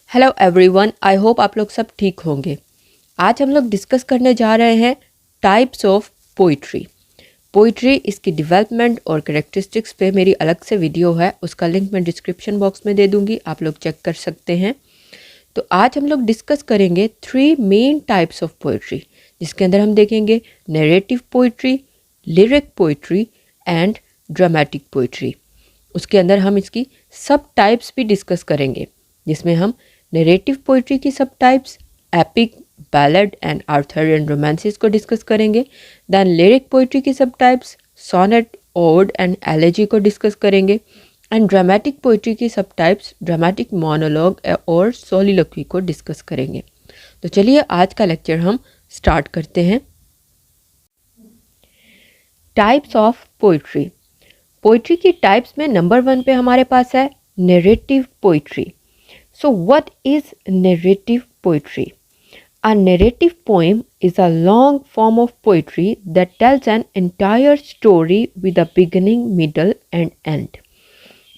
Hello everyone, I hope आप लोग सब ठीक होंगे। आज हम लोग डिस्कस करने जा रहे हैं टाइप्स ऑफ पोइट्री। पोइट्री, इसकी डेवलपमेंट और कैरेक्टरिस्टिक्स पे मेरी अलग से वीडियो है, उसका लिंक मैं डिस्क्रिप्शन बॉक्स में दे दूंगी, आप लोग चेक कर सकते हैं। तो आज हम लोग डिस्कस करेंगे 3 मेन टाइप्स ऑफ पोइट्री, जिसके अंदर हम देखेंगे narrative poetry, lyric poetry and dramatic poetry. उसके अंदर हम इसकी सब टाइप्स भी डिस्कस करेंगे, जिसमें हम नरेटिव पोइट्री की subtypes, epic, ballad and Arthurian romances को डिस्कस करेंगे। दैन लिरिक पोइट्री की subtypes, sonnet, ode and elegy को डिस्कस करेंगे। एंड ड्रामेटिक पोइट्री की सब टाइप्स, ड्रामेटिक मोनोलॉग और सोलिलोक्वी को डिस्कस करेंगे। तो चलिए आज का लेक्चर हम स्टार्ट करते हैं। Types of poetry. पोइट्री की टाइप्स में नंबर 1 पे हमारे पास है narrative poetry. So what is narrative poetry? A narrative poem is a long form of poetry that tells an entire story with a beginning, middle and end.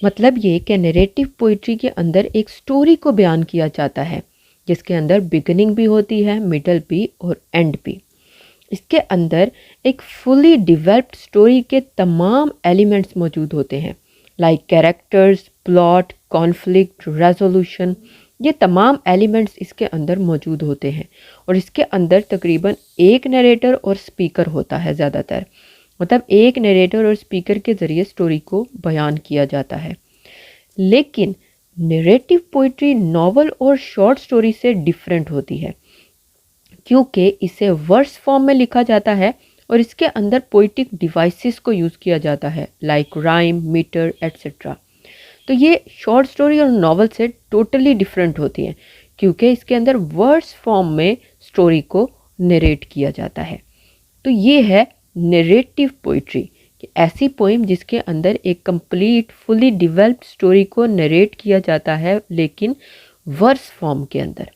मतलब ये कि narrative poetry के अंदर एक स्टोरी को बयान किया जाता है, जिसके अंदर बिगनिंग भी होती है, मिडल भी और एंड भी। इसके अंदर एक फुली डिवेल्प्ड स्टोरी के तमाम एलिमेंट्स मौजूद होते हैं, like characters, plot, conflict, resolution. ये तमाम एलिमेंट्स इसके अंदर मौजूद होते हैं और इसके अंदर तकरीबन एक नरेटर और स्पीकर होता है ज़्यादातर। मतलब एक नरेटर और स्पीकर के ज़रिए स्टोरी को बयान किया जाता है। लेकिन नरेटिव पोइट्री नॉवल और शॉर्ट स्टोरी से डिफरेंट होती है, क्योंकि इसे वर्स फॉर्म में लिखा जाता है और इसके अंदर पोइटिक डिवाइसेस को यूज़ किया जाता है, लाइक राइम, मीटर एट्सेट्रा। तो ये शॉर्ट स्टोरी और नॉवल से टोटली डिफरेंट होती हैं, क्योंकि इसके अंदर वर्स फॉर्म में स्टोरी को नरेट किया जाता है। तो ये है नरेटिव पोइट्री, कि ऐसी पोइम जिसके अंदर एक कंप्लीट फुली डिवेल्प्ड स्टोरी को नरेट किया जाता है, लेकिन वर्स फॉर्म के अंदर।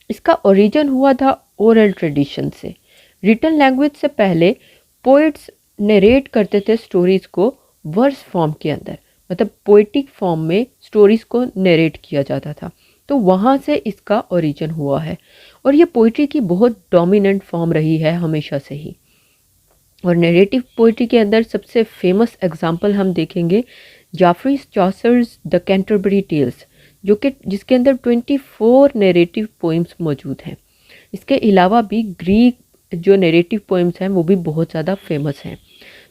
इसका ओरिजिन हुआ था ओरल ट्रेडिशन से। रिटन लैंग्वेज से पहले पोइट्स नरेट करते थे स्टोरीज़ को वर्स फॉर्म के अंदर, मतलब पोइटिक फॉर्म में स्टोरीज़ को नरेट किया जाता था। तो वहाँ से इसका ओरिजिन हुआ है और ये पोइट्री की बहुत डोमिनेंट फॉर्म रही है हमेशा से ही। और नरेटिव पोइट्री के अंदर सबसे फेमस एग्जांपल हम देखेंगे जॉफ्री चॉसर्स द कैंटरबरी टेल्स, जिसके अंदर 24 नरेटिव पोइम्स मौजूद हैं। इसके अलावा भी ग्रीक जो नरेटिव पोइम्स हैं वो भी बहुत ज़्यादा फेमस हैं।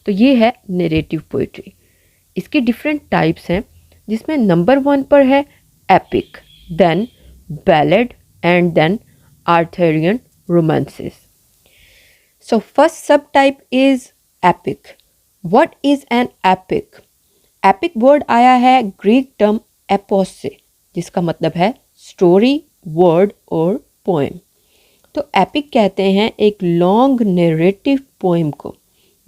तो ये है नरेटिव पोइट्री। इसकी डिफरेंट टाइप्स हैं, जिसमें नंबर 1 पर है epic, then ballad and then Arthurian romances. So first sub type is epic. What is an epic? Epic word आया है ग्रीक टर्म एपोस से, जिसका मतलब है स्टोरी, वर्ड और पोएम। तो एपिक कहते हैं एक लॉन्ग नरेटिव पोएम को,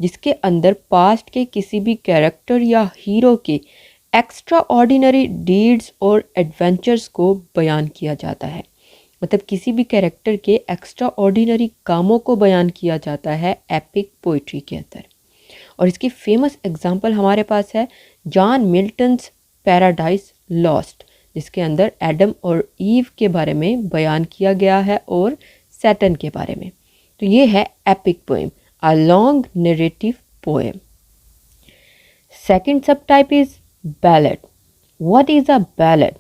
जिसके अंदर पास्ट के किसी भी कैरेक्टर या हीरो के एक्स्ट्रा ऑर्डिनरी डीड्स और एडवेंचर्स को बयान किया जाता है। मतलब किसी भी कैरेक्टर के एक्स्ट्रा ऑर्डिनरी कामों को बयान किया जाता है एपिक पोइट्री के अंदर। और इसकी फेमस एग्जांपल हमारे पास है जॉन मिल्टन्स पैराडाइज लॉस्ट, जिसके अंदर एडम और ईव के बारे में बयान किया गया है और सैटर्न के बारे में। तो ये है epic poem, a long narrative poem. Second subtype is ballad. What is a ballad?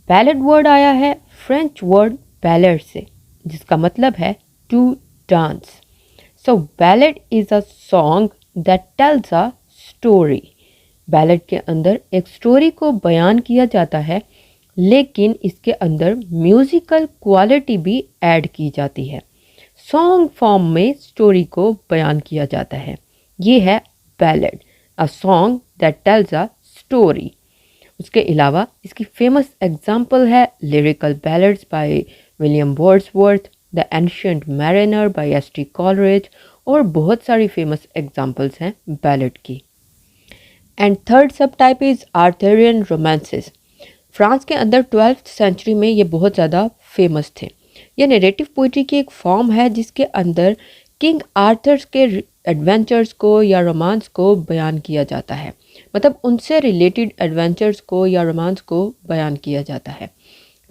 Ballad word आया है फ्रेंच वर्ड बैलड से, जिसका मतलब है to dance. So ballad is a song that tells a story. Ballad के अंदर एक story को बयान किया जाता है, लेकिन इसके अंदर म्यूजिकल क्वालिटी भी ऐड की जाती है। सॉन्ग फॉर्म में स्टोरी को बयान किया जाता है। ये है ballad, a song that tells a story. उसके अलावा इसकी फेमस एग्जांपल है lyrical ballads by William Wordsworth, the ancient mariner by S T. Coleridge और बहुत सारी फेमस एग्जांपल्स हैं बैलेड की। And third subtype is Arthurian romances. France के अंदर 12th सेंचुरी में ये बहुत ज़्यादा फेमस थे। यह नरेटिव पोइट्री की एक फॉर्म है, जिसके अंदर किंग आर्थर्स के एडवेंचर्स को या रोमांस को बयान किया जाता है। मतलब उनसे रिलेटेड एडवेंचर्स को या रोमांस को बयान किया जाता है।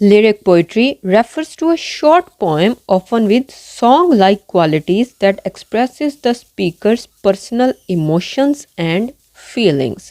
Lyric poetry refers to a short poem often with song-like qualities that expresses the speaker's personal emotions and feelings.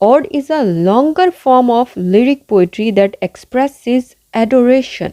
Ode is a longer form of lyric poetry that expresses adoration.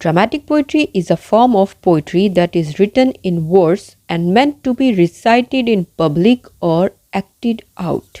Dramatic poetry is a form of poetry that is written in verse and meant to be recited in public or acted out.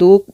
2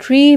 3